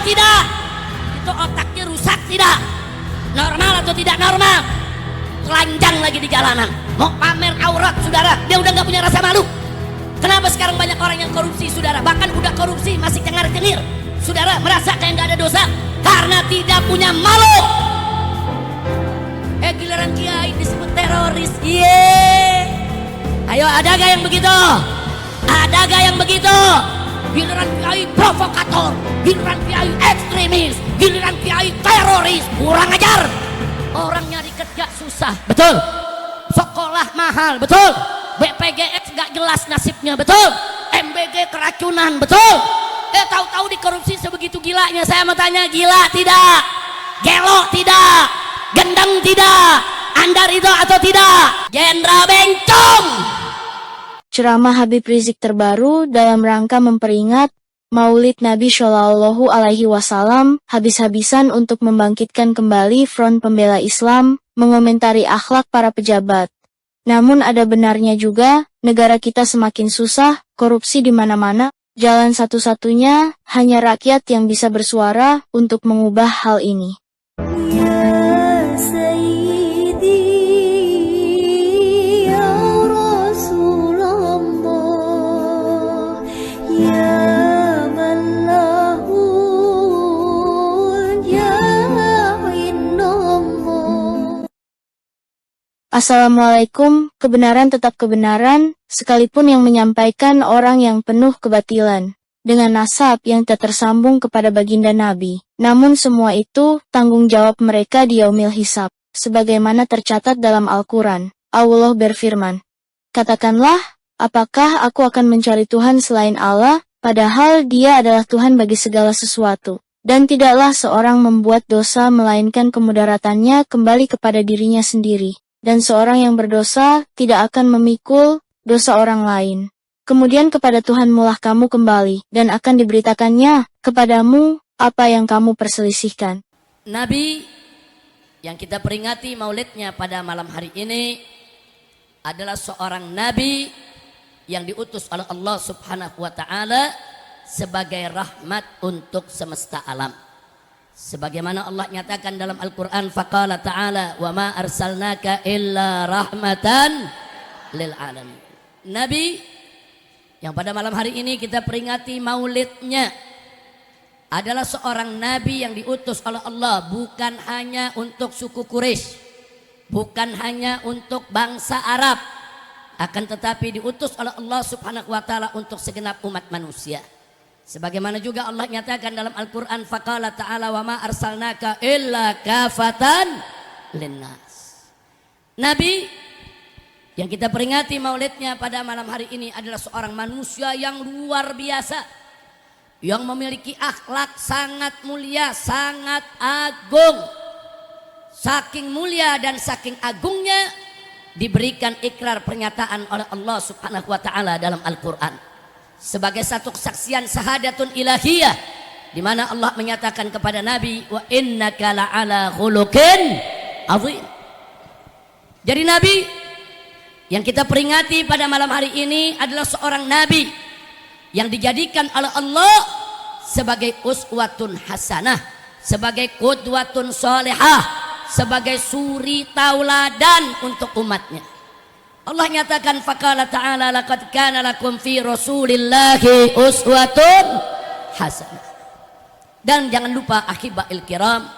tidak? Itu otaknya rusak tidak? Normal atau tidak normal? Telanjang lagi di jalanan, mau pamer aurat saudara, dia udah gak punya rasa malu. Kenapa sekarang banyak orang yang korupsi saudara? Bahkan udah korupsi masih cengar-cengir saudara, merasa kayak gak ada dosa karena tidak punya malu. Giliran kiai disebut teroris. Ayo, ada gak yang begitu? Ada gak yang begitu? Giliran kiai provokator, giliran kiai ekstremis, giliran kiai teroris, kurang ajar. Orang nyari kerja susah, betul. Sekolah mahal, betul. BPJS gak jelas nasibnya, betul. MBG keracunan, betul. Tahu-tahu dikorupsi sebegitu gilanya. Saya mau tanya, gila tidak? Gelo tidak? Gendeng tidak? Anda ridho atau tidak? Jenderal Bencong. Ceramah Habib Rizik terbaru dalam rangka memperingat Maulid Nabi Shallallahu Alaihi Wasallam habis-habisan untuk membangkitkan kembali Front Pembela Islam, mengomentari akhlak para pejabat. Namun ada benarnya juga, negara kita semakin susah, korupsi di mana-mana, jalan satu-satunya hanya rakyat yang bisa bersuara untuk mengubah hal ini. Assalamualaikum, kebenaran tetap kebenaran, sekalipun yang menyampaikan orang yang penuh kebatilan, dengan nasab yang tak tersambung kepada baginda Nabi. Namun semua itu tanggung jawab mereka di yaumil hisab, sebagaimana tercatat dalam Al-Quran. Allah berfirman, katakanlah, apakah aku akan mencari Tuhan selain Allah, padahal Dia adalah Tuhan bagi segala sesuatu. Dan tidaklah seorang membuat dosa melainkan kemudaratannya kembali kepada dirinya sendiri. Dan seorang yang berdosa tidak akan memikul dosa orang lain. Kemudian kepada Tuhanmulah kamu kembali, dan akan diberitakannya kepadamu apa yang kamu perselisihkan. Nabi yang kita peringati maulidnya pada malam hari ini adalah seorang Nabi yang diutus oleh Allah Subhanahu wa Ta'ala sebagai rahmat untuk semesta alam. Sebagaimana Allah nyatakan dalam Al-Quran, faqala ta'ala wa ma arsalnaka illa rahmatan lil alamin. Nabi yang pada malam hari ini kita peringati maulidnya adalah seorang nabi yang diutus oleh Allah bukan hanya untuk suku Quraisy, bukan hanya untuk bangsa Arab, akan tetapi diutus oleh Allah Subhanahu wa Ta'ala untuk segenap umat manusia. Sebagaimana juga Allah nyatakan dalam Al-Quran, faqala ta'ala wa ma arsalnaka illa kafatan linnas. Nabi yang kita peringati maulidnya pada malam hari ini adalah seorang manusia yang luar biasa, yang memiliki akhlak sangat mulia, sangat agung. Saking mulia dan saking agungnya diberikan ikrar pernyataan oleh Allah Subhanahu wa Ta'ala dalam Al-Quran sebagai satu kesaksian syahadatun ilahiyah, di mana Allah menyatakan kepada Nabi, wa innaka la'ala khuluqin azim. Jadi Nabi yang kita peringati pada malam hari ini adalah seorang Nabi yang dijadikan oleh Allah sebagai uswatun hasanah, sebagai qudwatun sholihah, sebagai suri tauladan untuk umatnya. Allah nyatakan faqala ta'ala laqad kana lakum fi rasulillahi uswatun hasanah. Dan jangan lupa ahibail kiram,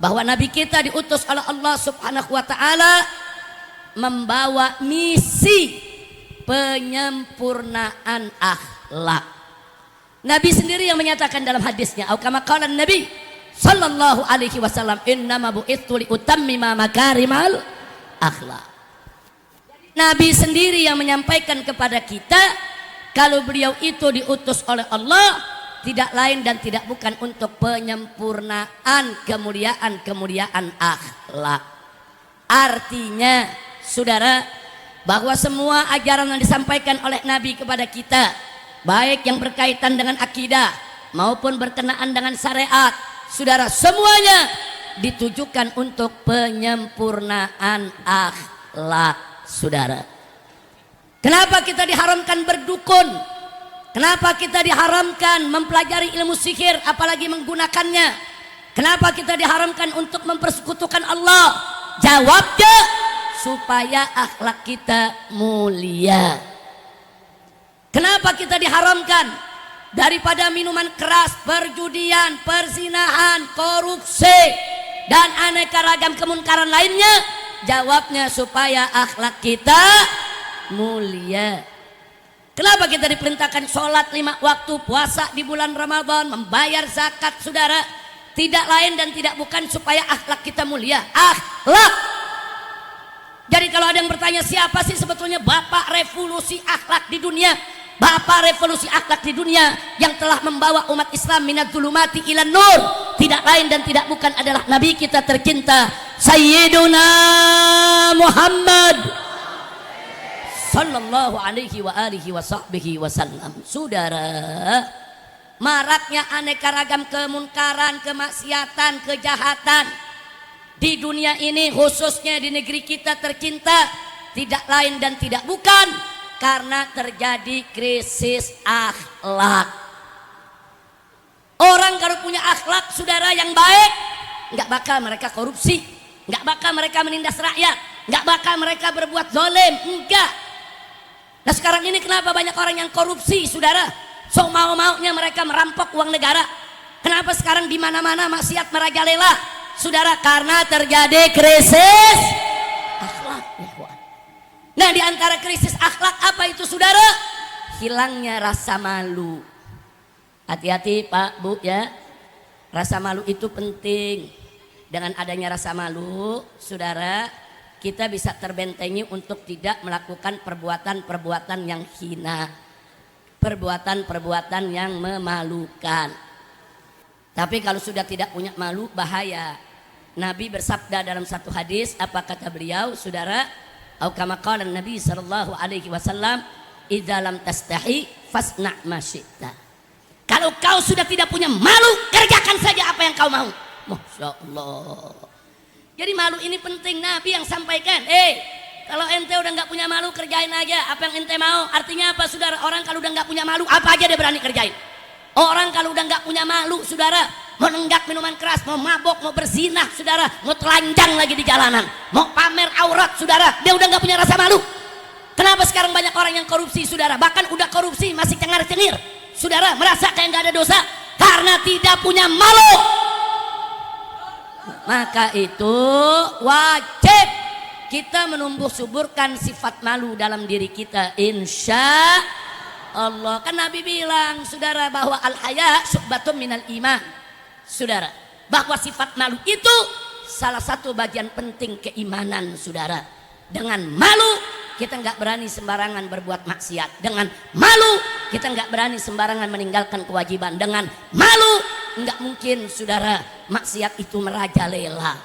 bahwa nabi kita diutus oleh Allah Subhanahu wa Ta'ala membawa misi penyempurnaan akhlak. Nabi sendiri yang menyatakan dalam hadisnya, au kama qala Nabi sallallahu alaihi wasallam, innama bu'itsu li utammima makarimal akhlak. Nabi sendiri yang menyampaikan kepada kita kalau beliau itu diutus oleh Allah tidak lain dan tidak bukan untuk penyempurnaan kemuliaan akhlak. Artinya saudara, bahwa semua ajaran yang disampaikan oleh Nabi kepada kita, baik yang berkaitan dengan akidah maupun berkenaan dengan syariat, saudara, semuanya ditujukan untuk penyempurnaan akhlak. Saudara, kenapa kita diharamkan berdukun? Kenapa kita diharamkan mempelajari ilmu sihir apalagi menggunakannya? Kenapa kita diharamkan untuk mempersekutukan Allah? Jawabnya, supaya akhlak kita mulia. Kenapa kita diharamkan? Daripada minuman keras, perjudian, perzinahan, korupsi, dan aneka ragam kemunkaran lainnya. Jawabnya, supaya akhlak kita mulia. Kenapa kita diperintahkan sholat 5 waktu, puasa di bulan Ramadan, membayar zakat, saudara? Tidak lain dan tidak bukan supaya akhlak kita mulia. Akhlak. Jadi kalau ada yang bertanya, siapa sih sebetulnya bapak revolusi akhlak di dunia? Bapak revolusi akhlak di dunia yang telah membawa umat Islam minadz zulumati ilan nur, tidak lain dan tidak bukan adalah Nabi kita tercinta Sayyiduna Muhammad sallallahu alaihi wa alihi wa sahbihi wasallam. Saudara, maraknya aneka ragam kemunkaran, kemaksiatan, kejahatan di dunia ini, khususnya di negeri kita tercinta, tidak lain dan tidak bukan karena terjadi krisis akhlak. Orang kalau punya akhlak, saudara, yang baik, nggak bakal mereka korupsi, nggak bakal mereka menindas rakyat, nggak bakal mereka berbuat zalim, enggak. Nah sekarang ini kenapa banyak orang yang korupsi, saudara? So mau-maunya mereka merampok uang negara. Kenapa sekarang di mana-mana maksiat merajalela, saudara? Karena terjadi krisis akhlak. Nah di antara krisis akhlak apa itu, saudara? Hilangnya rasa malu. Hati-hati Pak, Bu ya. Rasa malu itu penting. Dengan adanya rasa malu, saudara, kita bisa terbentengi untuk tidak melakukan perbuatan-perbuatan yang hina, perbuatan-perbuatan yang memalukan. Tapi kalau sudah tidak punya malu, bahaya. Nabi bersabda dalam satu hadis, apa kata beliau, saudara? Au kama qala Nabi sallallahu alaihi wasallam, idza lam tastahi fasna ma syi'ta. Kalau kau sudah tidak punya malu, kerjakan saja apa yang kau mau. Masya Allah. Jadi malu ini penting, Nabi yang sampaikan. Kalau ente udah nggak punya malu, kerjain aja apa yang ente mau. Artinya apa, saudara? Orang kalau udah nggak punya malu, apa aja dia berani kerjain. Orang kalau udah nggak punya malu, saudara, mau nenggak minuman keras, mau mabok, mau berzinah, saudara, mau telanjang lagi di jalanan, mau pamer aurat, saudara, dia udah nggak punya rasa malu. Kenapa sekarang banyak orang yang korupsi, saudara? Bahkan udah korupsi masih cengar-cengir, saudara, merasa kayak nggak ada dosa karena tidak punya malu. Maka itu wajib kita menumbuh suburkan sifat malu dalam diri kita, insya Allah. Kan Nabi bilang, saudara, bahwa al-haya syu'batun minal iman, saudara, bahwa sifat malu itu salah satu bagian penting keimanan, saudara. Dengan malu kita nggak berani sembarangan berbuat maksiat. Dengan malu kita nggak berani sembarangan meninggalkan kewajiban. Dengan malu nggak mungkin, saudara, maksiat itu merajalela.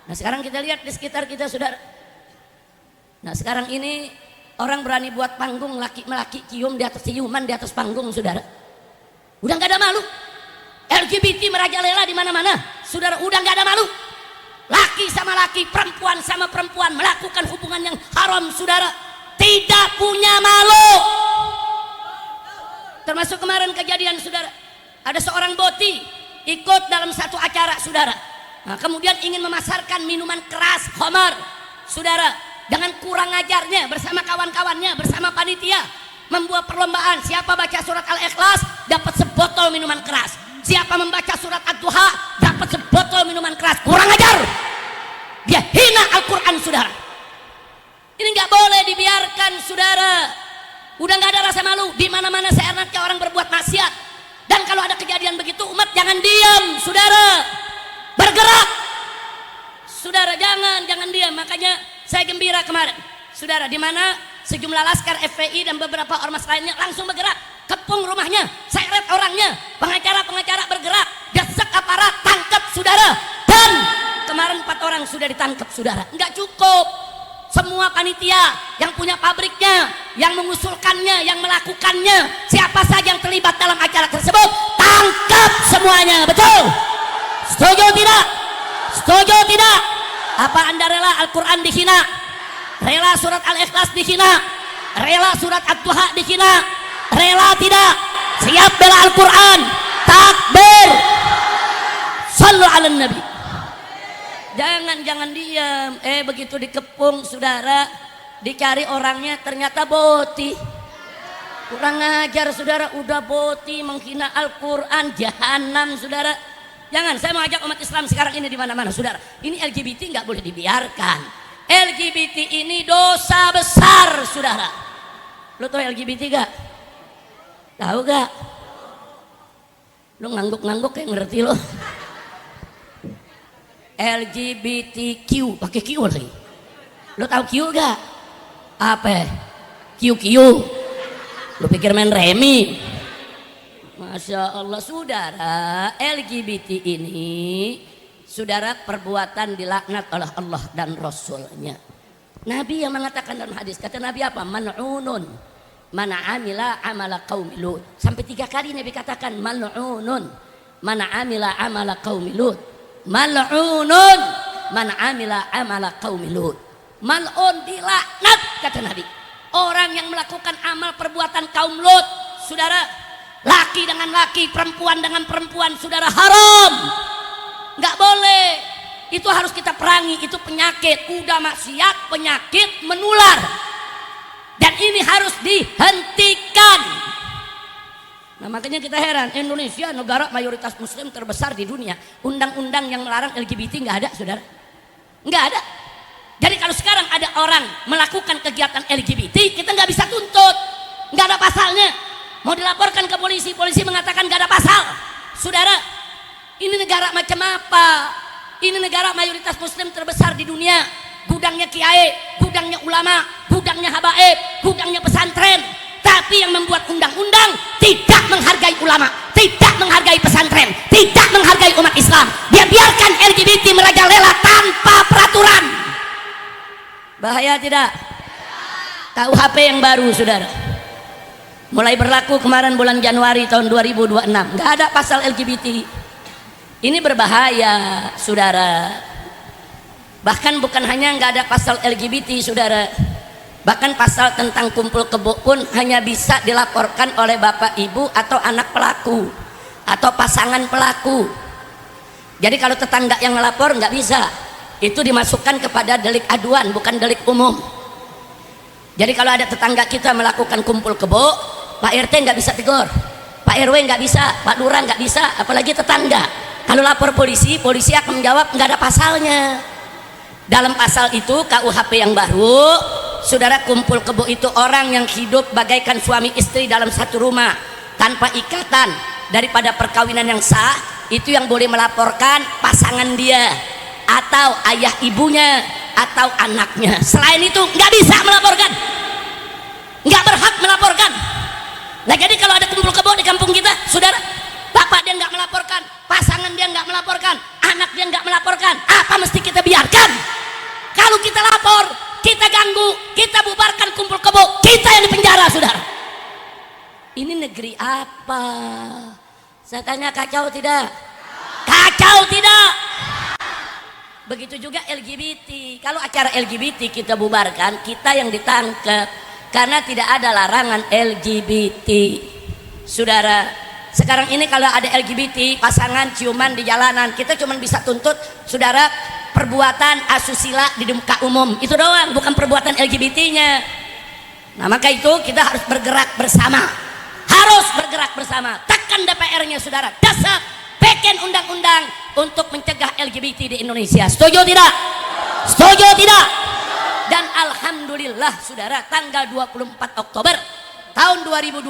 Nah sekarang kita lihat di sekitar kita, saudara. Nah sekarang ini orang berani buat panggung, laki-laki cium di atas ciuman di atas panggung, saudara. Udah nggak ada malu. LGBT merajalela di mana-mana, saudara. Udah nggak ada malu. Laki sama laki, perempuan sama perempuan melakukan hubungan yang haram, saudara. Tidak punya malu. Termasuk kemarin kejadian, saudara. Ada seorang boti ikut dalam satu acara, saudara. Nah, kemudian ingin memasarkan minuman keras, khamar, saudara. Dengan kurang ajarnya bersama kawan-kawannya, bersama panitia, membuat perlombaan. Siapa baca surat Al-Ikhlas dapat sebotol minuman keras. Siapa membaca surat Ad-Duha dapat sebotol minuman keras. Kurang ajar. Dia hina Al-Quran, saudara. Ini nggak boleh dibiarkan, saudara. Udah nggak ada rasa malu. Di mana-mana seenaknya orang berbuat maksiat. Dan kalau ada kejadian begitu, umat jangan diam, saudara. Bergerak, saudara. Jangan diam. Makanya saya gembira kemarin, saudara, di mana sejumlah laskar FPI dan beberapa ormas lainnya langsung bergerak, kepung rumahnya, seret orangnya, pengacara bergerak, desek aparat, tangkap, saudara. Dan kemarin 4 orang sudah ditangkap, saudara. Enggak cukup, semua panitia yang punya pabriknya, yang mengusulkannya, yang melakukannya, siapa saja yang terlibat dalam acara tersebut, tangkap semuanya. Betul? Setuju tidak? Setuju tidak? Apa Anda rela Al-Quran dihina? Rela surat Al-Ikhlas dihina? Rela surat Ad-Duha dihina? Rela tidak? Siap bela Al-Quran. Takbir. Sallu ala Nabi. Jangan diam. Begitu dikepung saudara, dicari orangnya ternyata boti. Kurang ajar saudara, udah boti menghina Al-Quran, jahanam saudara. Jangan, saya mengajak umat Islam sekarang ini di mana-mana saudara. Ini LGBT nggak boleh dibiarkan. LGBT ini dosa besar saudara. Lo tau LGBT gak? Tahu gak? Lo ngangguk-ngangguk kayak ngerti lo. LGBTQ pakai Q lagi. Lo tahu Q gak? Apa? QQ. Lo pikir main remi? Masya Allah saudara, LGBT ini saudara perbuatan dilaknat oleh Allah dan Rasulnya. Nabi yang mengatakan dalam hadis, kata Nabi apa? Mal'unun man amila amala qaumi Lut. Sampai 3 kali Nabi katakan mal'unun man amila amala qaumi Lut. Mal'unun man amila amala qaumi Lut. Mal'un dilaknat kata Nabi, orang yang melakukan amal perbuatan kaum Lut saudara. Laki dengan laki, perempuan dengan perempuan saudara, haram, nggak boleh. Itu harus kita perangi, itu penyakit, udah maksiat, penyakit menular, dan ini harus dihentikan. Nah makanya kita heran, Indonesia negara mayoritas muslim terbesar di dunia, undang-undang yang melarang LGBT nggak ada saudara, nggak ada. Jadi kalau sekarang ada orang melakukan kegiatan LGBT, kita nggak bisa tuntut, nggak ada pasalnya. Mau dilaporkan ke polisi, polisi mengatakan gak ada pasal. Saudara, ini negara macam apa? Ini negara mayoritas muslim terbesar di dunia. Gudangnya kiai, gudangnya ulama, gudangnya habaib, gudangnya pesantren. Tapi yang membuat undang-undang tidak menghargai ulama, tidak menghargai pesantren, tidak menghargai umat Islam. Dia biarkan LGBT merajalela tanpa peraturan. Bahaya tidak? KUHP yang baru saudara, mulai berlaku kemarin bulan Januari tahun 2026, nggak ada pasal LGBT. Ini berbahaya saudara. Bahkan bukan hanya nggak ada pasal LGBT saudara, bahkan pasal tentang kumpul kebo pun hanya bisa dilaporkan oleh bapak ibu atau anak pelaku atau pasangan pelaku. Jadi kalau tetangga yang melapor nggak bisa, itu dimasukkan kepada delik aduan, bukan delik umum. Jadi kalau ada tetangga kita melakukan kumpul kebo, Pak RT nggak bisa tegur, Pak RW nggak bisa, Pak Lurah nggak bisa, apalagi tetangga. Kalau lapor polisi, polisi akan menjawab nggak ada pasalnya. Dalam pasal itu KUHP yang baru, saudara, kumpul kebo itu orang yang hidup bagaikan suami istri dalam satu rumah tanpa ikatan daripada perkawinan yang sah, itu yang boleh melaporkan pasangan dia atau ayah ibunya atau anaknya. Selain itu nggak bisa melaporkan, nggak berhak melaporkan. Nah jadi kalau ada kumpul kebo di kampung kita saudara, bapak dia nggak melaporkan, pasangan dia nggak melaporkan, anak dia nggak melaporkan, apa mesti kita biarkan? Kalau kita lapor, kita ganggu, kita bubarkan kumpul kebo, kita yang dipenjara saudara. Ini negeri apa? Saya tanya, kacau tidak? Kacau tidak? Begitu juga LGBT. Kalau acara LGBT kita bubarkan, kita yang ditangkap. Karena tidak ada larangan LGBT saudara. Sekarang ini kalau ada LGBT pasangan ciuman di jalanan, kita cuma bisa tuntut saudara perbuatan asusila di muka umum, itu doang, bukan perbuatan LGBT-nya. Nah maka itu kita harus bergerak bersama, harus bergerak bersama. Tekan DPR-nya saudara, dasar bikin undang-undang untuk mencegah LGBT di Indonesia. Setuju tidak? Setuju tidak? Dan alhamdulillah saudara, tanggal 24 Oktober tahun 2025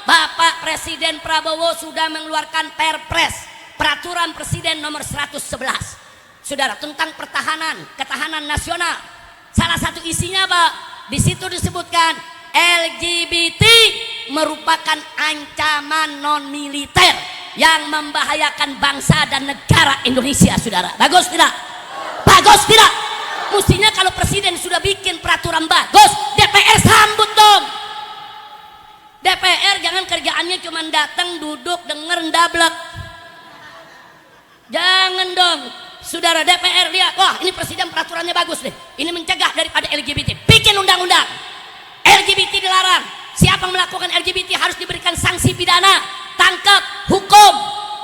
Bapak Presiden Prabowo sudah mengeluarkan Perpres, peraturan presiden nomor 111 saudara, tentang ketahanan nasional. Salah satu isinya Pak, di situ disebutkan LGBT merupakan ancaman non militer yang membahayakan bangsa dan negara Indonesia saudara. Bagus tidak? Bagus tidak? Mestinya kalau presiden sudah bikin peraturan bagus, DPR sambut dong. DPR jangan kerjaannya cuma datang, duduk, denger, ndablek. Jangan dong saudara, DPR lihat, wah ini presiden peraturannya bagus deh, ini mencegah daripada LGBT, bikin undang-undang LGBT dilarang. Siapa yang melakukan LGBT harus diberikan sanksi pidana, tangkap, hukum.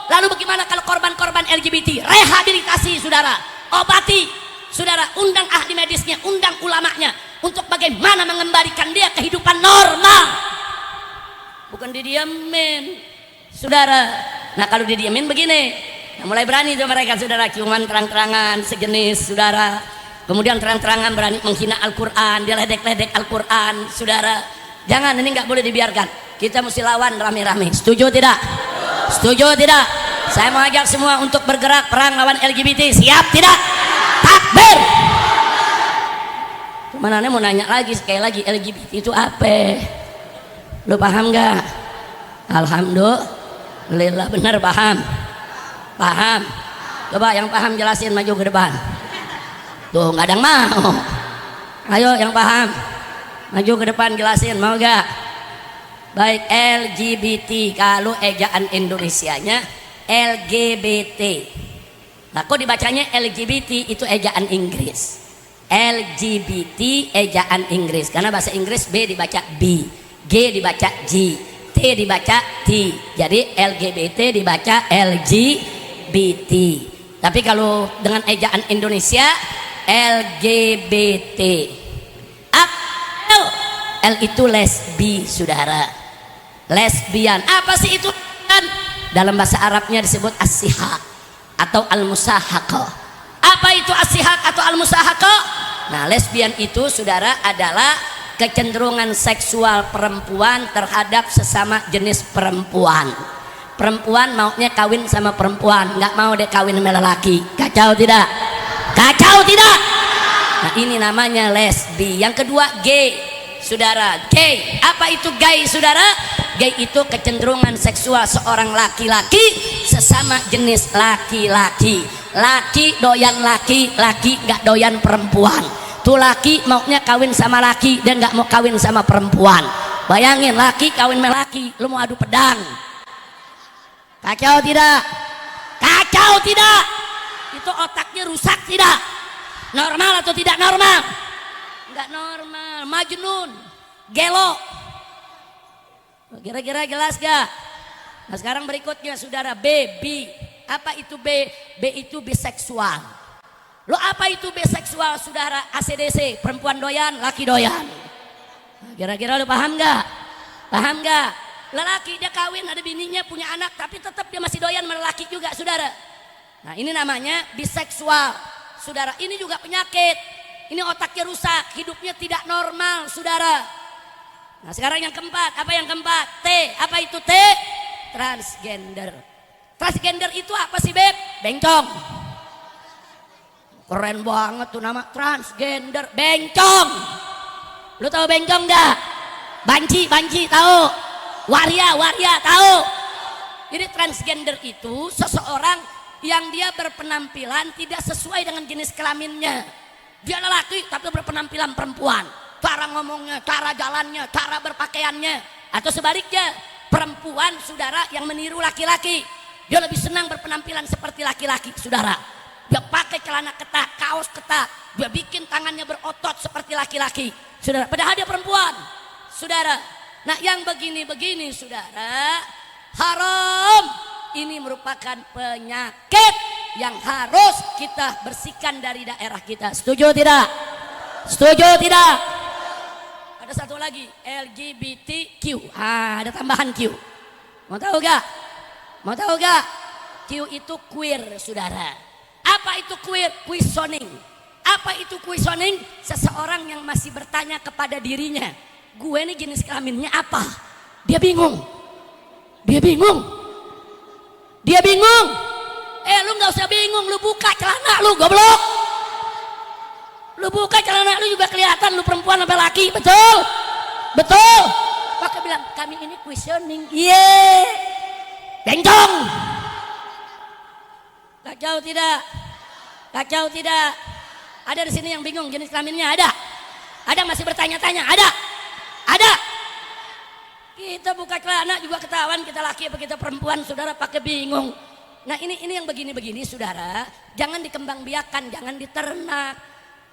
Lalu bagaimana kalau korban-korban LGBT? Rehabilitasi saudara, obati saudara, undang ahli medisnya, undang ulamanya untuk bagaimana mengembalikan dia kehidupan normal. Bukan didiamin saudara. Nah kalau didiamin begini, nah mulai berani tuh mereka saudara, ciuman terang-terangan sejenis saudara, kemudian terang-terangan berani menghina Al-Quran, dia ledek-ledek Al-Quran saudara. Jangan, ini nggak boleh dibiarkan, kita mesti lawan rame-rame. Setuju tidak? Setuju tidak? Saya mau ajak semua untuk bergerak perang lawan LGBT. Siap tidak? Takbir. Mana nih mau nanya lagi sekali lagi, LGBT itu apa? Lu paham gak? Alhamdulillah benar paham. Paham? Coba yang paham jelasin, maju ke depan. Tuh nggak ada yang mau. Ayo yang paham maju ke depan jelasin, mau gak? Baik, LGBT kalau ejaan Indonesianya LGBT. Nah kok dibacanya LGBT, itu ejaan Inggris. LGBT ejaan Inggris karena bahasa Inggris B dibaca B, G dibaca G, T dibaca T. Jadi LGBT dibaca LGBT. Tapi kalau dengan ejaan Indonesia LGBT. L itu lesbi saudara, lesbian. Apa sih itu? Dalam bahasa Arabnya disebut as-sihaq atau al-musahaqah. Apa itu as-sihaq atau al-musahaqah? Nah lesbian itu saudara adalah kecenderungan seksual perempuan terhadap sesama jenis perempuan. Perempuan maunya kawin sama perempuan, nggak mau deh kawin sama lelaki. Kacau tidak? Kacau tidak? Nah ini namanya lesbi. Yang kedua gay saudara, gay. Apa itu gay saudara? Gay itu kecenderungan seksual seorang laki-laki sesama jenis laki-laki. Laki doyan laki, laki nggak doyan perempuan. Tuh laki maunya kawin sama laki dan nggak mau kawin sama perempuan. Bayangin laki kawin sama laki, lu mau adu pedang. Kacau tidak? Kacau tidak? Itu otaknya rusak tidak? Normal atau tidak normal? Enggak normal, majnun, gelo. Kira-kira jelas gak? Nah sekarang berikutnya saudara, B. Apa itu B? B itu biseksual. Lo apa itu biseksual saudara? ACDC, perempuan doyan, laki doyan. Nah, kira-kira lo paham gak? Paham gak? Lelaki dia kawin, ada bininya, punya anak, tapi tetap dia masih doyan sama lelaki juga saudara. Nah ini namanya biseksual saudara. Ini juga penyakit. Ini otaknya rusak, hidupnya tidak normal saudara. Nah sekarang yang keempat, apa yang keempat? T. Apa itu T? Transgender. Transgender itu apa sih Beb? Bencong. Keren banget tuh nama, transgender. Bencong. Lu tahu bencong gak? Banci tahu? Waria tahu? Jadi transgender itu seseorang yang dia berpenampilan tidak sesuai dengan jenis kelaminnya. Dia lelaki tapi berpenampilan perempuan. Cara ngomongnya, cara jalannya, cara berpakaiannya. Atau sebaliknya, perempuan saudara yang meniru laki-laki. Dia lebih senang berpenampilan seperti laki-laki saudara. Dia pakai celana ketat, kaos ketat. Dia bikin tangannya berotot seperti laki-laki saudara. Padahal dia perempuan saudara. Nah yang begini-begini saudara haram. Ini merupakan penyakit yang harus kita bersihkan dari daerah kita. Setuju tidak? Setuju tidak? Ada satu lagi, LGBTQ. Ada tambahan Q. Mau tahu gak? Mau tahu gak? Q itu queer saudara. Apa itu queer? Questioning. Apa itu questioning? Seseorang yang masih bertanya kepada dirinya, gue ini jenis kelaminnya apa? Dia bingung. Dia bingung. Dia bingung. Lu nggak usah bingung, lu buka celana lu goblok. Lu buka celana lu juga kelihatan lu perempuan apa laki, betul? Betul. Maka bilang kami ini questioning. Bencong. Kacau tidak? Kacau tidak? Ada di sini yang bingung jenis kelaminnya? Ada? Ada yang masih bertanya-tanya? Ada? Ada? Kita buka celana juga ketahuan kita laki apa kita perempuan saudara, pakai bingung. Nah ini yang begini-begini saudara, jangan dikembangbiakan, jangan diternak.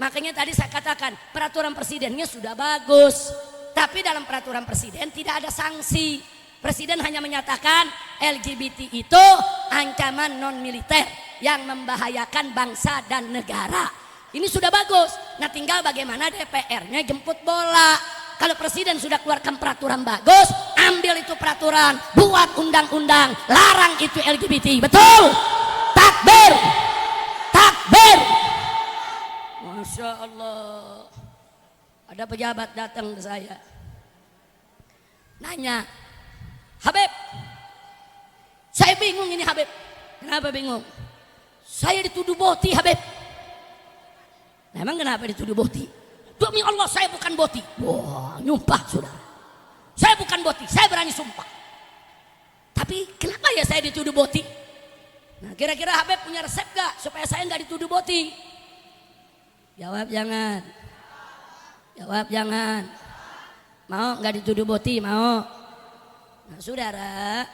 Makanya tadi saya katakan peraturan presidennya sudah bagus. Tapi dalam peraturan presiden tidak ada sanksi. Presiden hanya menyatakan LGBT itu ancaman non militer yang membahayakan bangsa dan negara. Ini sudah bagus. Nah tinggal bagaimana DPR-nya jemput bola. Kalau presiden sudah keluarkan peraturan bagus, ambil itu peraturan, buat undang-undang, larang itu LGBT. Betul? Takbir! Takbir! Masya Allah. Ada pejabat datang ke saya. Nanya, Habib, saya bingung ini Habib. Kenapa bingung? Saya dituduh boti Habib. Nah, emang kenapa dituduh boti? Demi Allah saya bukan boti. Wah, nyumpah saudara. Saya bukan boti, saya berani sumpah. Tapi kenapa ya saya dituduh boti? Nah kira-kira Habib punya resep gak supaya saya gak dituduh boti? Jawab jangan. Jawab jangan. Mau gak dituduh boti? Mau. Nah saudara,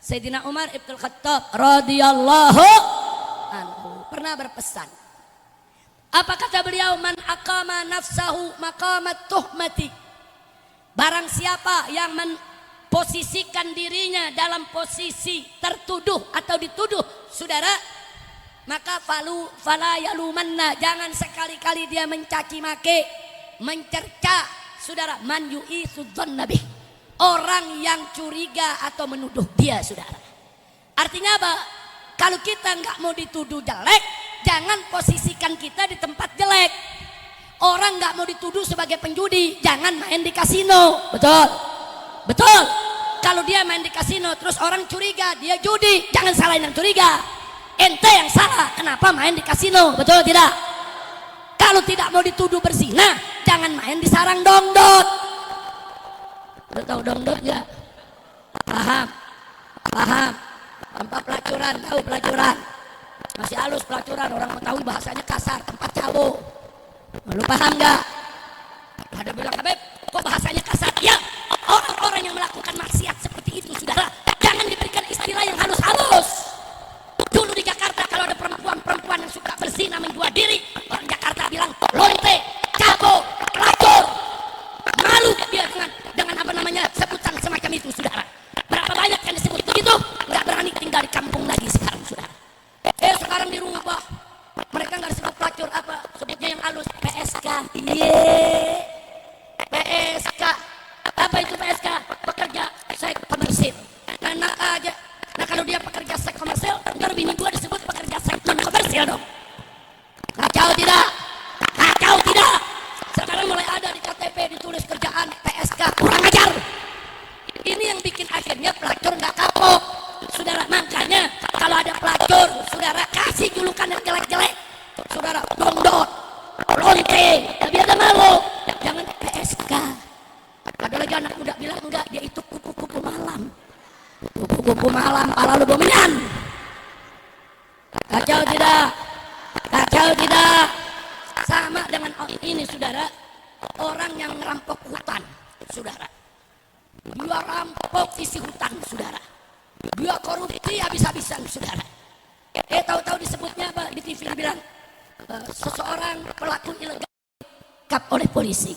Sayyidina Umar Ibn Khattab radhiyallahu anhu pernah berpesan. Apa kata beliau? Man aqama nafsahu maqamat tuhmati. Barang siapa yang memposisikan dirinya dalam posisi tertuduh atau dituduh, saudara, maka fala yalumanna, jangan sekali-kali dia mencaci maki, mencerca, saudara, man yu'ithu dzanna bih, orang yang curiga atau menuduh dia, saudara. Artinya apa? Kalau kita nggak mau dituduh jelek, jangan posisikan kita di tempat jelek. Orang nggak mau dituduh sebagai penjudi, jangan main di kasino. Betul? Betul? Kalau dia main di kasino terus orang curiga dia judi, jangan salahin yang curiga. Ente yang salah, kenapa main di kasino? Betul tidak? Kalau tidak mau dituduh berzina, jangan main di sarang dongdot. Lu tahu dongdot nggak? Paham? Paham? Tempat pelacuran, tahu pelacuran? Masih halus pelacuran, orang Betawi bahasanya kasar, tempat cabo. Lu paham gak? Ada bilang, Habib, kok bahasanya kasar? Ya, orang-orang yang melakukan maksiat seperti itu, saudara, jangan diberikan istilah yang halus-halus. Dulu di Jakarta kalau ada perempuan-perempuan yang suka berzina menjual diri, orang Jakarta bilang lonte, cabo, pelacur. Malu dia dengan apa namanya sebutan semacam itu, saudara. Berapa banyak yang disebut begitu? Nggak berani tinggal di kampung lagi sekarang, saudara. Sekarang dirubah. Mereka nggak disebut pelacur, apa sebutnya yang halus, PSK. PSK. Apa itu PSK? Pekerja seks komersil. Enak aja. Nah kalau dia pekerja seks komersil, ntar bini gua disebut pekerja seks non komersil dong. Kacau tidak? Kacau tidak? Sekarang mulai ada di KTP ditulis kerjaan PSK, kurang ajar. Ini yang bikin akhirnya pelacur nggak kapok, saudara. Makanya kalau ada pelacur, saudara kasih julukan yang jelek-jelek, saudara, dongdot, lonte, tapi ada malu, jangan PSK. Ada lagi anak muda bilang enggak, dia itu kupu-kupu malam. Kupu-kupu malam, pala lu dominan. Kacau tidak? Kacau tidak? Sama dengan ini, saudara, orang yang merampok hutan, saudara. Dia rampok isi hutan, saudara. Dia korupsi habis-habisan, saudara. Tahu-tahu disebutnya apa? Di TV bilang seseorang pelaku ilegal ditangkap oleh polisi.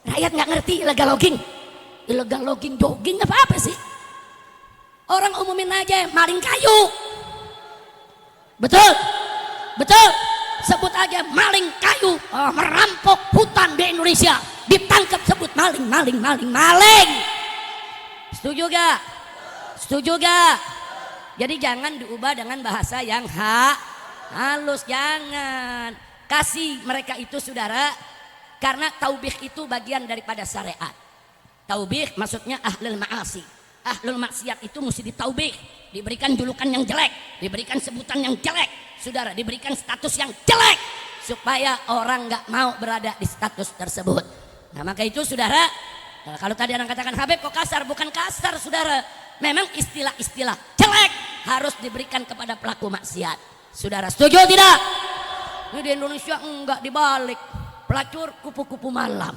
Rakyat nggak ngerti illegal logging. Illegal logging jogging apa sih? Orang umumin aja maling kayu. Betul? Betul? Sebut aja maling kayu, merampok hutan di Indonesia. Ditangkap sebut maling, maling, maling, maling. Setuju gak? Setuju gak? Jadi jangan diubah dengan bahasa yang halus, jangan. Kasih mereka itu, saudara, karena taubih itu bagian daripada syariat. Taubih maksudnya ahlul ma'asi. Ahlul maksiat itu mesti ditaubih, diberikan julukan yang jelek, diberikan sebutan yang jelek, saudara, diberikan status yang jelek supaya orang nggak mau berada di status tersebut. Nah maka itu, saudara, kalau tadi orang katakan Habib kok kasar, bukan kasar, saudara. Memang istilah-istilah jelek harus diberikan kepada pelaku maksiat. Saudara setuju tidak? Ini di Indonesia enggak, dibalik. Pelacur kupu-kupu malam,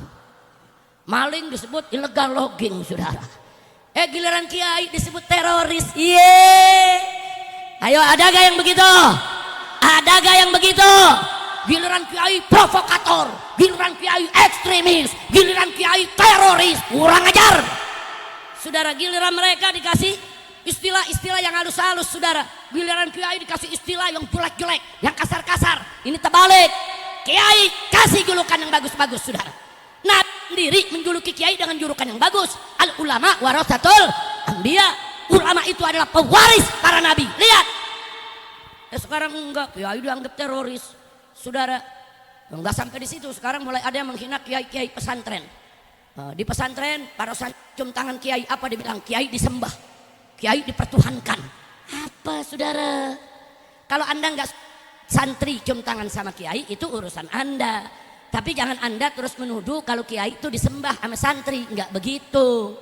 maling disebut illegal logging, saudara. Giliran kiai disebut teroris. Ayo, ada gak yang begitu? Ada gak yang begitu? giliran kiai provokator, giliran kiai ekstremis, giliran kiai teroris, kurang ajar. Saudara, giliran mereka dikasih istilah-istilah yang halus-halus, saudara. Giliran kiai dikasih istilah yang jelek-jelek, yang kasar-kasar. Ini terbalik. Kiai kasih julukan yang bagus-bagus, saudara. Nah, sendiri menjuluki kiai dengan julukan yang bagus. Al ulama warasatul anbiya. Ulama itu adalah pewaris para nabi. Lihat. Sekarang enggak, kiai dianggap teroris, saudara. Enggak sampai di situ. Sekarang mulai ada yang menghina kiai-kiai pesantren. Di pesantren para cium tangan kiai, apa dibilang? Kiai disembah, kiai dipertuhankan. Apa, saudara? Kalau anda nggak santri cium tangan sama kiai, itu urusan anda. Tapi jangan anda terus menuduh kalau kiai itu disembah sama santri. Nggak begitu.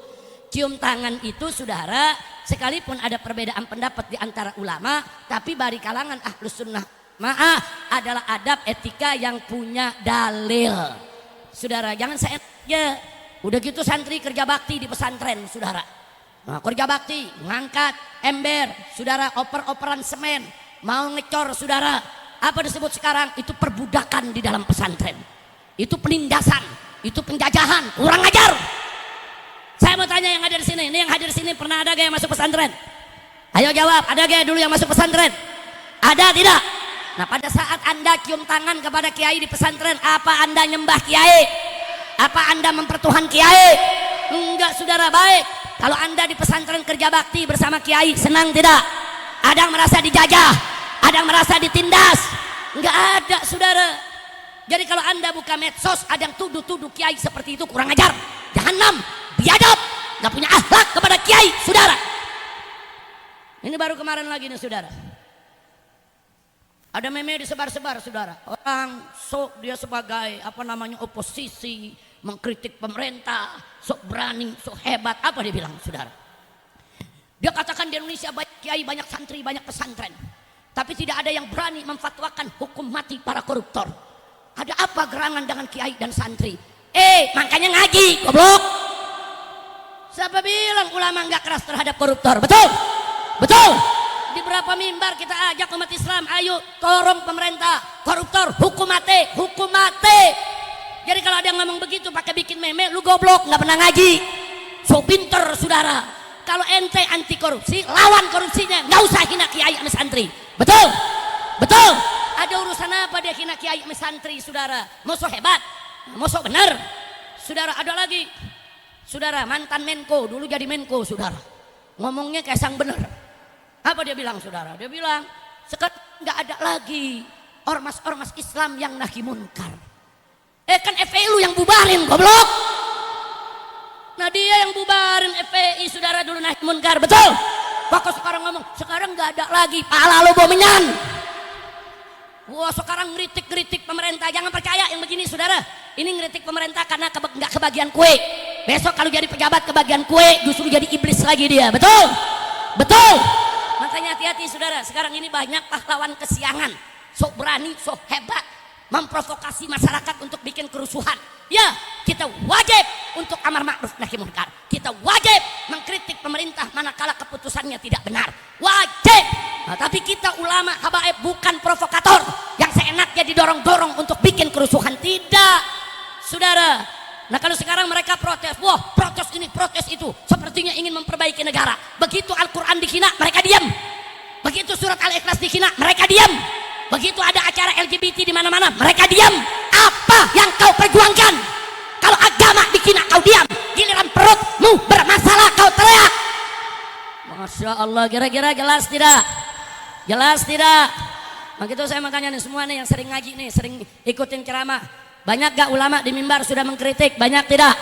Cium tangan itu, saudara, sekalipun ada perbedaan pendapat di antara ulama, tapi dari kalangan ahlus sunnah adalah adab etika yang punya dalil. Saudara, jangan seenaknya. Udah gitu santri kerja bakti di pesantren, saudara. Nah, kerja bakti, ngangkat ember, saudara, oper-operan semen, mau ngecor, saudara. Apa disebut sekarang? Itu perbudakan di dalam pesantren. Itu penindasan, itu penjajahan, kurang ajar. Saya mau tanya yang hadir di sini, ini yang hadir di sini pernah ada gak yang masuk pesantren? Ayo jawab, ada gak dulu yang masuk pesantren? Ada tidak? Nah, pada saat anda cium tangan kepada kiai di pesantren, apa anda nyembah kiai? Apa anda mempertuhan kiai? Enggak, saudara. Baik, kalau anda di pesantren kerja bakti bersama kiai, senang tidak? Ada yang merasa dijajah, ada yang merasa ditindas? Enggak ada, saudara. Jadi kalau anda buka medsos ada yang tuduh-tuduh kiai seperti itu, kurang ajar, jahanam, biadab, nggak punya akhlak kepada kiai, saudara. Ini baru kemarin lagi nih, saudara. Ada meme disebar-sebar, saudara. Orang sok dia sebagai oposisi, mengkritik pemerintah, sok berani, sok hebat. Apa dia bilang, saudara? Dia katakan di Indonesia banyak kiai, banyak santri, banyak pesantren, tapi tidak ada yang berani memfatwakan hukum mati para koruptor. Ada apa gerangan dengan kiai dan santri? Makanya ngaji, goblok. Siapa bilang ulama nggak keras terhadap koruptor? Betul, betul. Di berapa mimbar kita ajak umat Islam, ayo tolong pemerintah, koruptor, hukum mati, hukum mati. Jadi kalau ada yang ngomong begitu pakai bikin meme, lu goblok, nggak pernah ngaji. So pinter, saudara. Kalau ente anti korupsi, lawan korupsinya, nggak usah hina kiai sama santri. Betul, betul. Ada urusan apa dia hina kiai sama santri, saudara? Musuh hebat, musuh benar, saudara. Ada lagi, saudara, mantan Menko, dulu jadi Menko, saudara. Ngomongnya kayak sang bener. Apa dia bilang, saudara? Dia bilang sekarang nggak ada lagi ormas-ormas Islam yang nahi munkar. Kan FPI lu yang bubarin, goblok. Nah, dia yang bubarin FPI, saudara, dulu nahi munkar, betul. Kok sekarang ngomong sekarang nggak ada lagi, pala lu bomenyan. Wah, sekarang ngeritik pemerintah. Jangan percaya yang begini, saudara. Ini ngeritik pemerintah karena nggak kebagian kue. Besok kalau jadi pejabat kebagian kue, justru jadi iblis lagi dia, betul, betul. Makanya hati-hati, saudara. Sekarang ini banyak pahlawan kesiangan, sok berani, sok hebat, memprovokasi masyarakat untuk bikin kerusuhan. Ya, kita wajib untuk amar ma'ruf nahi munkar. Kita wajib mengkritik pemerintah manakala keputusannya tidak benar. Wajib. Nah, tapi kita ulama habaib bukan provokator yang seenaknya didorong-dorong untuk bikin kerusuhan. Tidak, saudara. Nah, kalau sekarang mereka protes, wah, protes ini, protes itu, sepertinya ingin memperbaiki negara. Begitu Al-Quran dihina, mereka diam. Begitu surat Al-Ikhlas dihina, mereka diam. Begitu ada acara LGBT di mana-mana, mereka diam. Apa yang kau perjuangkan? Kalau agama dihina, kau diam. Giliran perutmu bermasalah, kau teriak. Masya Allah, kira-kira jelas tidak? Jelas tidak? Begitu saya makanya nih, semua nih yang sering ngaji nih, sering ikutin ceramah. Banyak gak ulama di mimbar sudah mengkritik? Banyak tidak?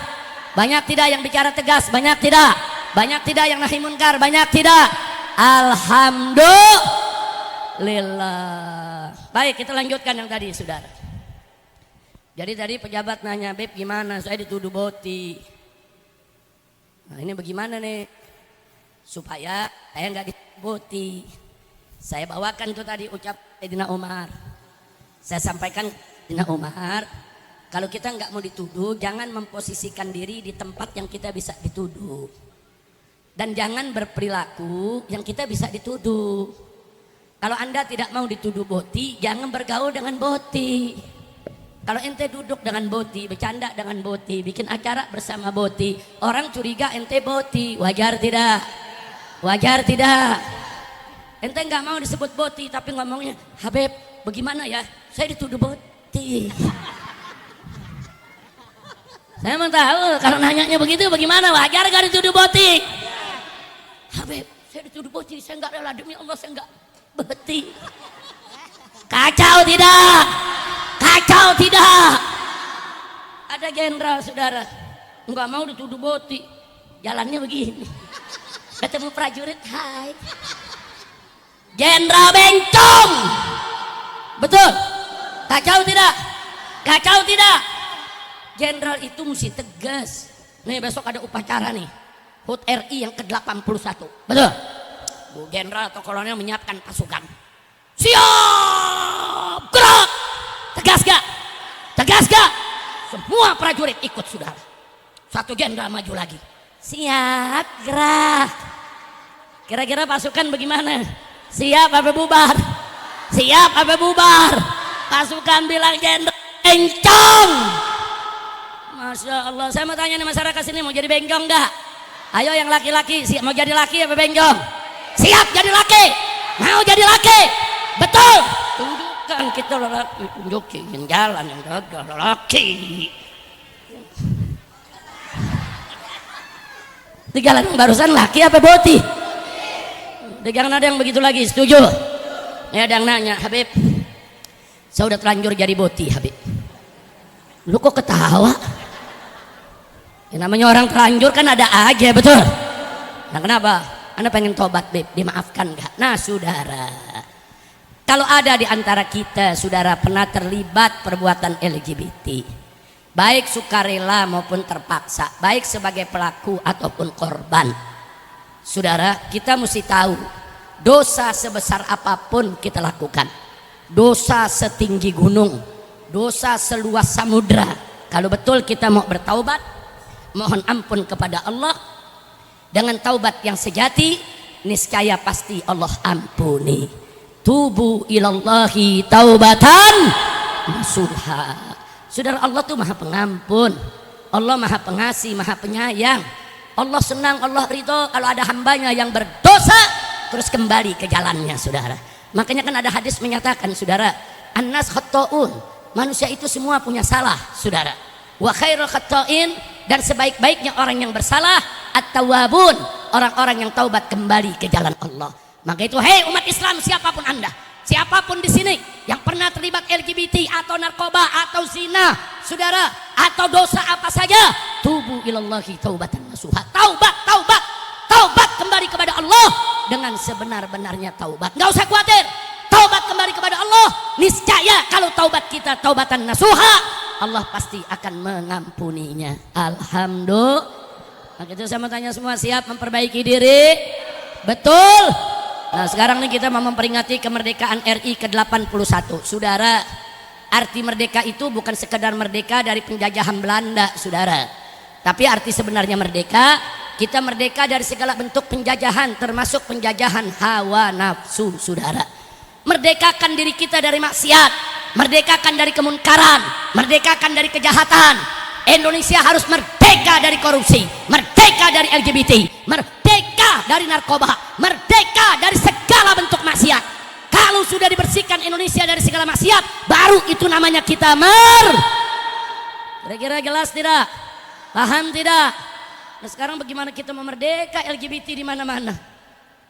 Banyak tidak yang bicara tegas? Banyak tidak? Banyak tidak yang nahi munkar? Banyak tidak? Alhamdulillah. Baik, kita lanjutkan yang tadi, saudara. Jadi tadi pejabat nanya, Beb gimana? Saya dituduh boti. Nah, ini bagaimana nih? Supaya saya nggak dituduh boti. Saya bawakan itu tadi ucap Sayyidina Umar. Saya sampaikan Sayyidina Umar, kalau kita nggak mau dituduh, jangan memposisikan diri di tempat yang kita bisa dituduh. Dan jangan berperilaku yang kita bisa dituduh. Kalau Anda tidak mau dituduh boti, jangan bergaul dengan boti. Kalau ente duduk dengan boti, bercanda dengan boti, bikin acara bersama boti, orang curiga ente boti. Wajar tidak? Wajar tidak? Ente nggak mau disebut boti, tapi ngomongnya, Habib, bagaimana ya? Saya dituduh boti. Saya mau tahu, kalau nanyanya begitu bagaimana? Wajar gak dituduh boti? Habib, saya dituduh boti, saya nggak rela, demi Allah saya nggak boti. Kacau tidak? Kacau tidak? Ada jenderal saudara, nggak mau dituduh boti, jalannya begini. Ketemu prajurit, hai. Jenderal bencong, betul? Kacau tidak? Kacau tidak? Jenderal itu mesti tegas. Nih besok ada upacara nih, HUT RI yang ke-81, betul? Bu Jenderal atau Kolonel menyiapkan pasukan. Siap, gerak. Tegas gak? Tegas gak? Semua prajurit ikut saudara. Satu jenderal maju lagi. Siap, gerak. Kira-kira pasukan bagaimana? Siap apa bubar? Siap apa bubar? Pasukan bilang jenderal bencong. Masya Allah, saya mau tanya nih masyarakat sini, mau jadi bencong gak? Ayo yang laki-laki, mau jadi laki apa bencong? Siap jadi laki? Mau jadi laki? Betul? Tunjukkan kita lelaki, tunjukin jalan yang gagal lelaki. Tiga yang barusan laki apa boti? Jangan ada yang begitu lagi, setuju? Ya ada yang nanya, Habib, saya udah terlanjur jadi boti, Habib. Lu kok ketawa? Ya, namanya orang terlanjur kan ada aja, betul? Nah kenapa? Anda pengen tobat, Beb, dimaafkan gak? Nah saudara, kalau ada di antara kita saudara pernah terlibat perbuatan LGBT, baik sukarela maupun terpaksa, baik sebagai pelaku ataupun korban, saudara, kita mesti tahu dosa sebesar apapun kita lakukan, dosa setinggi gunung, dosa seluas samudra, kalau betul kita mau bertaubat, mohon ampun kepada Allah dengan taubat yang sejati, niscaya pasti Allah ampuni. Tubu ilallahi taubatan nasuha. Saudara, Allah tuh maha pengampun, Allah maha pengasih, maha penyayang. Allah senang, Allah ridho kalau ada hambanya yang berdosa terus kembali ke jalannya, saudara. Makanya kan ada hadis menyatakan, saudara, annas khata'un, manusia itu semua punya salah, saudara. Wa khairul khata'in, dan sebaik-baiknya orang yang bersalah at-tawwabun, orang-orang yang taubat kembali ke jalan Allah. Maka itu, hei umat Islam, siapapun Anda, siapapun di sini yang pernah terlibat LGBT atau narkoba atau zina, saudara, atau dosa apa saja, tubu ilallahi taubatan nasuha. Taubat, taubat, taubat kembali kepada Allah dengan sebenar-benarnya taubat. Enggak usah khawatir, taubat kembali kepada Allah. Niscaya kalau taubat kita taubatan nasuha, Allah pasti akan mengampuninya. Alhamdulillah. Nah, itu saya mau tanya semua, siap memperbaiki diri? Betul? Nah sekarang nih kita mau memperingati kemerdekaan RI ke-81. Saudara, arti merdeka itu bukan sekedar merdeka dari penjajahan Belanda, saudara. Tapi arti sebenarnya merdeka, kita merdeka dari segala bentuk penjajahan, termasuk penjajahan hawa nafsu, saudara. Merdekakan diri kita dari maksiat, merdekakan dari kemunkaran, merdekakan dari kejahatan. Indonesia harus merdeka dari korupsi, merdeka dari LGBT, merdeka dari narkoba, merdeka dari segala bentuk maksiat. Kalau sudah dibersihkan Indonesia dari segala maksiat, baru itu namanya kita Kira-kira jelas tidak? Paham tidak? Nah sekarang bagaimana kita memerdeka LGBT di mana-mana?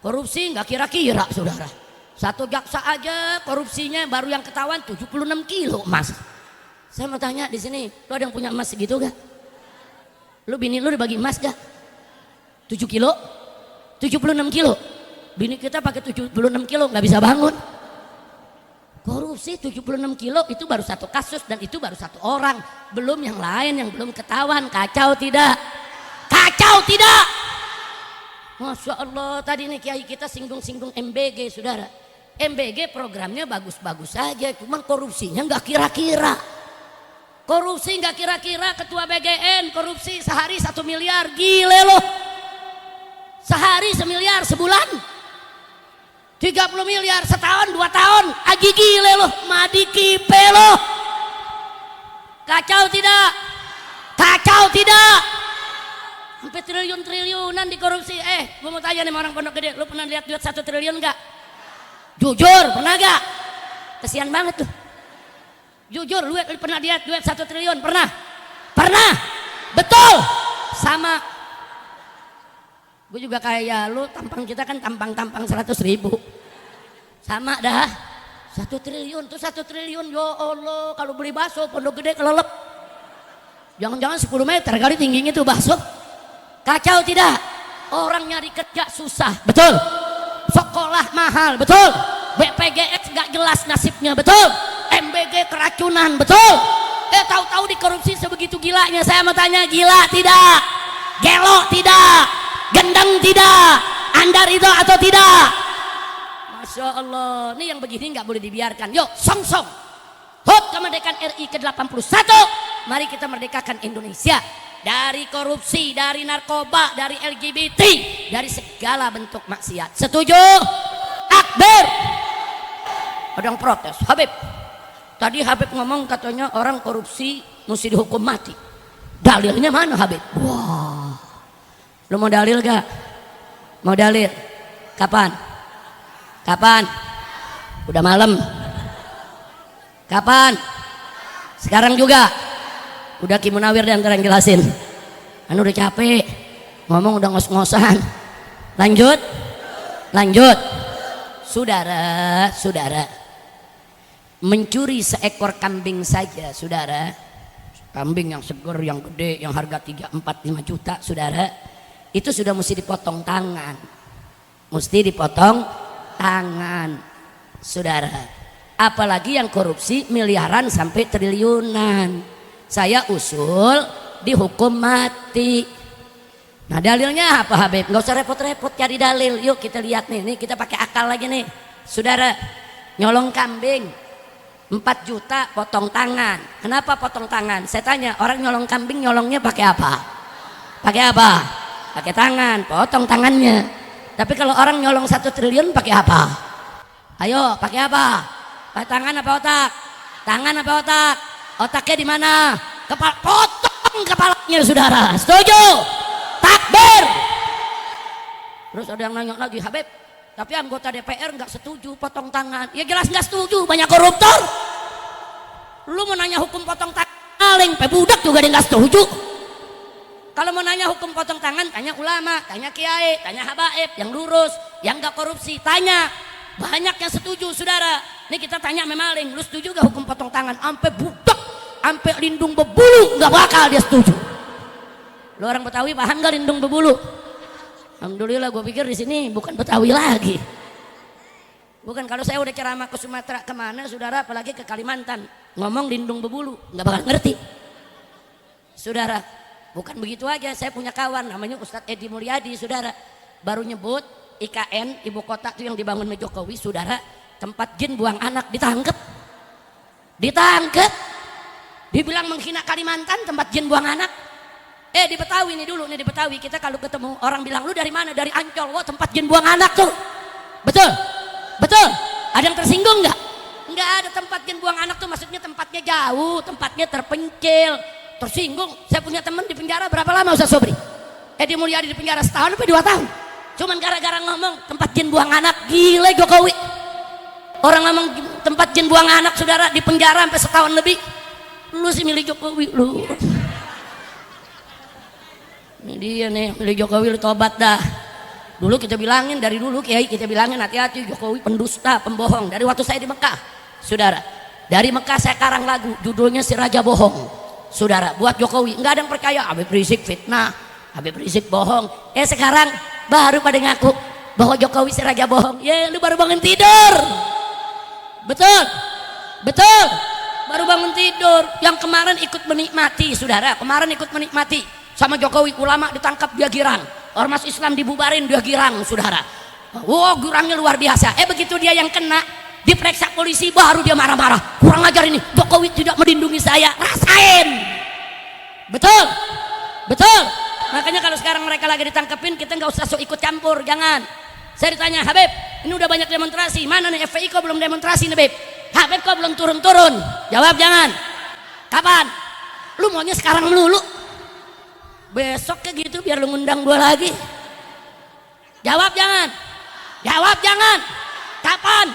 Korupsi nggak kira-kira, saudara. Satu jaksa aja korupsinya baru yang ketahuan 76 kilo emas. Saya mau tanya di sini, lu ada yang punya emas segitu gak? Lu bini lu dibagi emas gak? 7 kilo? 76 kilo? Bini kita pakai 76 kilo nggak bisa bangun. Korupsi 76 kilo itu baru satu kasus dan itu baru satu orang. Belum yang lain yang belum ketahuan. Kacau tidak? Kacau tidak? Masya Allah, tadi nih kiai kita singgung-singgung MBG, saudara. MBG programnya bagus-bagus saja, cuman korupsinya nggak kira-kira. Korupsi nggak kira-kira, ketua BGN korupsi sehari 1 miliar, gile loh. Sehari 1 miliar, sebulan 30 miliar setahun 2 tahun. Agi gile loh, madi kipe loh. Kacau tidak? Kacau tidak? Sampai triliun-triliunan dikorupsi. Gue mau tanya nih sama orang Pondok Gede, lu pernah lihat duit 1 triliun gak? Jujur, pernah gak? Kesian banget tuh. Jujur, lu pernah lihat duit 1 triliun? Pernah? Pernah? Betul? Sama. Gue juga kayak lu, tampang kita kan tampang-tampang 100.000. Sama dah. 1 triliun tuh 1 triliun, ya Allah, kalau beli bakso Pondok Gede kelelep. Jangan-jangan 10 meter kali tingginya tuh bakso. Kacau tidak? Orang nyari kerja susah, betul? Sekolah mahal, betul? BPJS gak jelas nasibnya, betul? MBG keracunan, betul? Tahu-tahu dikorupsi sebegitu gilanya. Saya mau tanya, gila tidak? Gelo tidak? Gendeng tidak? Andar itu atau tidak? Masya Allah, ini yang begini nggak boleh dibiarkan. Yuk, song-song. HUT kemerdekaan RI ke-81. Mari kita merdekakan Indonesia. Dari korupsi, dari narkoba, dari LGBT, dari segala bentuk maksiat. Setuju? Akbar. Ada yang protes. Habib, tadi Habib ngomong katanya orang korupsi mesti dihukum mati. Dalilnya mana Habib? Wah, lu mau dalil gak? Mau dalil? Kapan? Kapan? Udah malam. Kapan? Sekarang juga. Udah Ki Munawir dan yang jelasin. Anu udah capek. Ngomong udah ngos-ngosan. Lanjut. Lanjut. Saudara, saudara. Mencuri seekor kambing saja, saudara. Kambing yang seger, yang gede, yang harga 3, 4, 5 juta, saudara. Itu sudah mesti dipotong tangan. Mesti dipotong tangan, saudara. Apalagi yang korupsi miliaran sampai triliunan. Saya usul dihukum mati. Nah dalilnya apa Habib? Gak usah repot-repot cari dalil. Yuk kita lihat nih kita pakai akal lagi nih. Saudara, nyolong kambing 4 juta potong tangan. Kenapa potong tangan? Saya tanya, orang nyolong kambing nyolongnya pakai apa? Pakai apa? Pakai tangan, potong tangannya. Tapi kalau orang nyolong 1 triliun pakai apa? Ayo, pakai apa? Pakai tangan apa otak? Tangan apa otak? Otaknya di mana? Kepala, potong kepalanya saudara. Setuju? Takbir. Terus ada yang nanya lagi, Habib, tapi anggota DPR nggak setuju potong tangan. Ya jelas nggak setuju, banyak koruptor. Lu mau nanya hukum potong tangan, maling, budak juga dia nggak setuju. Kalau mau nanya hukum potong tangan, tanya ulama, tanya kiai, tanya habaib, yang lurus, yang nggak korupsi, tanya. Banyak yang setuju, saudara. Ini kita tanya memaling, lu setuju gak hukum potong tangan? Sampai budak, sampai lindung bebulu, nggak bakal dia setuju. Lu orang Betawi paham gak lindung bebulu? Alhamdulillah, gue pikir di sini bukan Betawi lagi. Bukan, kalau saya udah ceramah ke Sumatera kemana, saudara, apalagi ke Kalimantan, ngomong lindung bebulu, nggak bakal ngerti. Saudara, bukan begitu aja. Saya punya kawan namanya Ustadz Edi Mulyadi, saudara, baru nyebut IKN ibu kota itu yang dibangun oleh Jokowi, saudara, tempat jin buang anak, ditangkep. Dibilang menghina Kalimantan, tempat jin buang anak. Di Betawi nih dulu, nih di Betawi kita kalau ketemu orang bilang, lu dari mana? Dari Ancol. Wah, tempat jin buang anak tuh. Betul? Betul? Ada yang tersinggung nggak? Nggak ada. Tempat jin buang anak tuh maksudnya tempatnya jauh, tempatnya terpencil. Tersinggung. Saya punya teman di penjara berapa lama Ustaz Sobri? Edi Mulyadi di penjara setahun sampai 2 tahun. Cuman gara-gara ngomong tempat jin buang anak. Gila Jokowi. Orang ngomong tempat jin buang anak, saudara, di penjara sampai setahun lebih. Lu sih milih Jokowi lu. Ini dia nih, milih Jokowi, lu tobat dah. Dulu kita bilangin, dari dulu kiai kita bilangin, hati-hati Jokowi pendusta, pembohong. Dari waktu saya di Mekah, saudara. Dari Mekah saya karang lagu, judulnya Si Raja Bohong. Saudara, buat Jokowi, nggak ada yang percaya. Habib Rizik fitnah, Habib Rizik bohong. Sekarang baru pada ngaku bahwa Jokowi si raja bohong. Lu baru bangun tidur. Betul? Betul? Baru bangun tidur. Yang kemarin ikut menikmati, saudara, kemarin ikut menikmati sama Jokowi. Ulama ditangkap, dia girang. Ormas Islam dibubarin, dia girang, saudara. Wow, girangnya luar biasa. Begitu dia yang kena, diperiksa polisi, baru dia marah-marah. Kurang ajar ini, Jokowi tidak melindungi saya. Rasain. Betul? Betul? Makanya kalau sekarang mereka lagi ditangkepin, kita nggak usah sok ikut campur, jangan. Saya ditanya, Habib, ini udah banyak demonstrasi, mana nih FPI kok belum demonstrasi nih, Habib? Habib kok belum turun-turun? Jawab jangan. Kapan? Lu maunya sekarang melulu? Besok kayak gitu biar lu ngundang gua lagi. Jawab jangan. Jawab jangan. Kapan?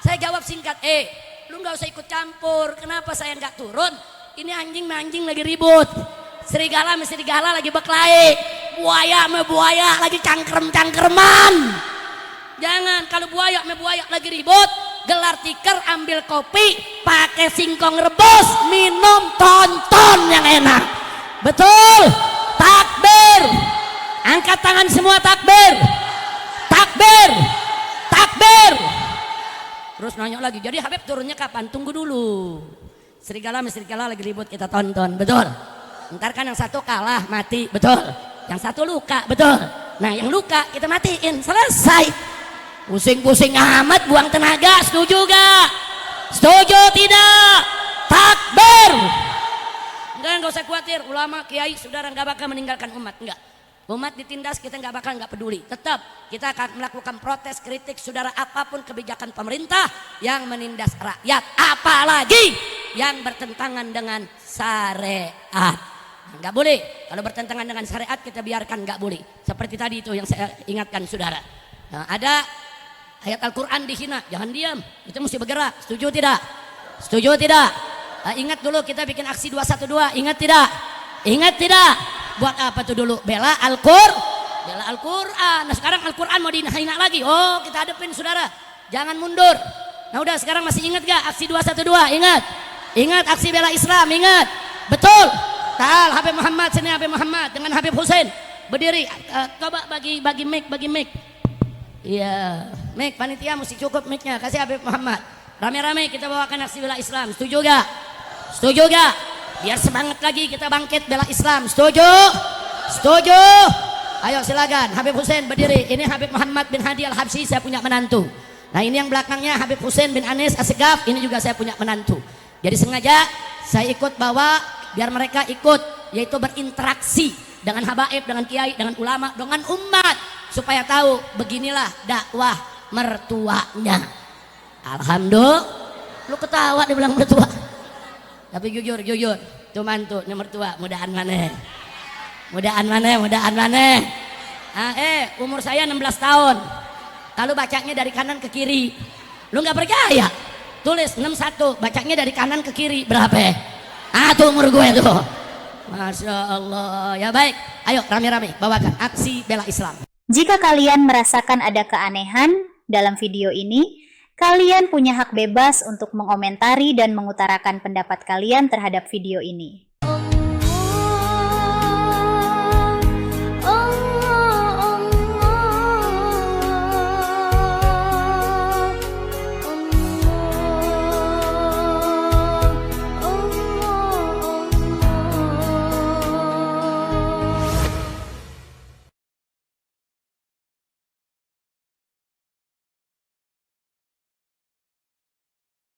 Saya jawab singkat, lu nggak usah ikut campur. Kenapa saya nggak turun? Ini anjing lagi ribut. Serigala sama serigala lagi berkelahi. Buaya sama buaya lagi cangkrem-cangkreman. Jangan, kalau buaya sama buaya lagi ribut, gelar tikar, ambil kopi, pakai singkong rebus, minum, tonton yang enak. Betul. Takbir. Angkat tangan semua, takbir. Takbir. Takbir. Terus nanya lagi, jadi Habib turunnya kapan? Tunggu dulu. Serigala sama serigala lagi ribut, kita tonton. Betul. Ntar kan yang satu kalah, mati. Betul. Yang satu luka. Betul. Nah yang luka kita matiin, selesai. Pusing-pusing amat, buang tenaga. Setuju gak? Setuju tidak? Takbir. Enggak usah khawatir. Ulama, kiai, saudara gak bakal meninggalkan umat. Enggak. Umat ditindas, kita nggak bakal nggak peduli. Tetap kita akan melakukan protes, kritik, saudara, apapun kebijakan pemerintah yang menindas rakyat, apalagi yang bertentangan dengan syariat. Nggak boleh. Kalau bertentangan dengan syariat kita biarkan, nggak boleh. Seperti tadi itu yang saya ingatkan saudara. Nah, ada ayat Al-Quran dihina, jangan diam. Kita mesti bergerak. Setuju tidak? Setuju tidak? Ingat dulu kita bikin aksi 212. Ingat tidak? Ingat tidak? Buat apa tuh dulu? Bela Al-Quran. Nah sekarang Al-Quran mau dihina lagi. Oh kita hadapin saudara. Jangan mundur. Nah udah sekarang masih ingat gak aksi 212? Ingat. Ingat aksi bela Islam. Ingat. Betul. Tal Habib Muhammad, sini Habib Muhammad dengan Habib Hussein berdiri. Coba bagi mic. Iya. Mic panitia mesti cukup micnya. Kasih Habib Muhammad. Rame-rame kita bawakan aksi bela Islam. Setuju gak? Setuju gak? Biar semangat lagi kita bangkit bela Islam. Setuju? Setuju? Ayo silakan Habib Hussein berdiri. Ini Habib Muhammad bin Hadi Al-Habsyi, saya punya menantu. Nah ini yang belakangnya Habib Hussein bin Anis As-Segaf, ini juga saya punya menantu. Jadi sengaja saya ikut bawa biar mereka ikut, yaitu berinteraksi dengan habaib, dengan kiai, dengan ulama, dengan umat, supaya tahu beginilah dakwah mertuanya. Alhamdulillah. Lu ketawa dibilang mertua. Tapi jujur, tuh mantu, ini mertua, mudaan mana? Umur saya 16 tahun. Kalau bacanya dari kanan ke kiri, lu nggak percaya? Tulis 61, bacanya dari kanan ke kiri, berapa? Tuh umur gue tuh. Masya Allah. Ya baik, ayo rame-rame bawakan aksi bela Islam. Jika kalian merasakan ada keanehan dalam video ini, kalian punya hak bebas untuk mengomentari dan mengutarakan pendapat kalian terhadap video ini.